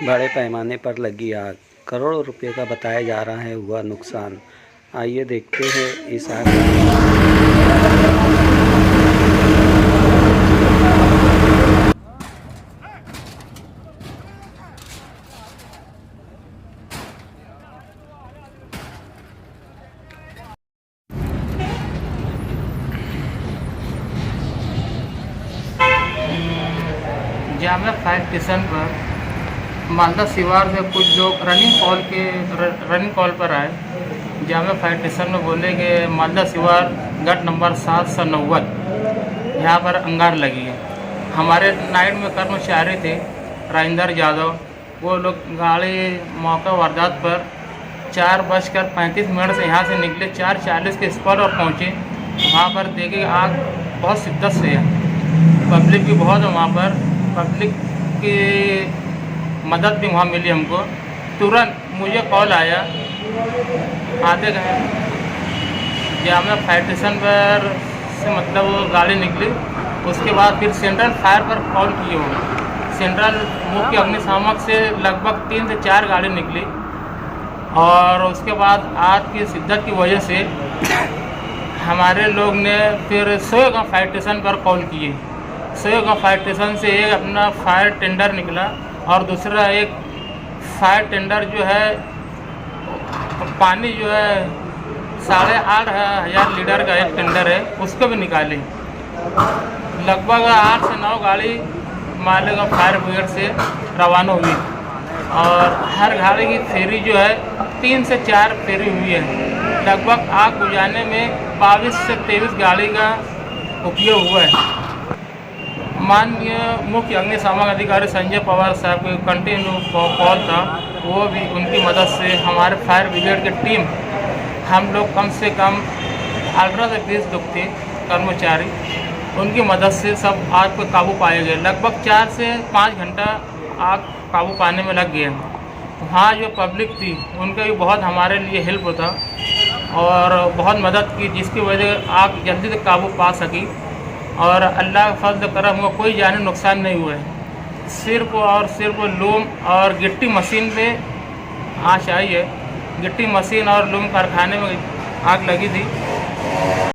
बड़े पैमाने पर लगी आग, करोड़ों रुपए का बताया जा रहा है हुआ नुकसान। आइए देखते हैं इस आग जामिया फायर स्टेशन पर मालदा सिवार से कुछ लोग रनिंग कॉल पर आए। जामिया फायर स्टेशन में बोले कि मालदा सिवार गट नंबर 790 यहाँ पर अंगार लगी है। हमारे नाइट में कर्मचारी थे राजेंद्र यादव, वो लोग गाड़ी मौका वारदात पर 4:35 से यहाँ से निकले, 4:40 के स्पॉट और पहुँचे। वहाँ पर देखे आग बहुत शिद्दत से है, पब्लिक भी बहुत है वहाँ पर। पब्लिक की मदद भी वहाँ मिली हमको। तुरंत मुझे कॉल आया, आते गए जामिया फायर स्टेशन पर से मतलब गाड़ी निकली। उसके बाद फिर सेंट्रल फायर पर कॉल किए हो। सेंट्रल मुख्य अग्निशामक से लगभग 3 से 4 गाड़ी निकली और उसके बाद आग की शिद्दत की वजह से हमारे लोग ने फिर सोएगांव फायर स्टेशन पर कॉल किए। सोएगांव फायर स्टेशन से एक अपना फायर टेंडर निकला और दूसरा एक फायर टेंडर जो है पानी जो है 8,500 लीटर का एक टेंडर है, उसको भी निकाले। लगभग 8 से 9 गाड़ी मालेगांव फायर ब्रिगेड से रवाना हुई और हर गाड़ी की फेरी जो है 3 से 4 फेरी हुई है। लगभग आग बुझाने में 22 से 23 गाड़ी का उपयोग हुआ है। माननीय मुख्य अग्निशामक अधिकारी संजय पवार साहब को कंटिन्यू कॉल था, वो भी उनकी मदद से हमारे फायर ब्रिगेड की टीम, हम लोग कम से कम 18 से 20 लोग थे कर्मचारी, उनकी मदद से सब आग पर काबू पाए गए। लगभग 4 से 5 घंटा आग काबू पाने में लग गया। वहाँ जो पब्लिक थी उनका भी बहुत हमारे लिए हेल्प होता और बहुत मदद की, जिसकी वजह से आग जल्दी से काबू पा सकी और अल्लाह का फजल करम हुआ, कोई जानी नुकसान नहीं हुआ है। सिर्फ और सिर्फ लूम और गिट्टी मशीन पे आँच आई है। गिट्टी मशीन और लूम कारखाने में आग लगी थी।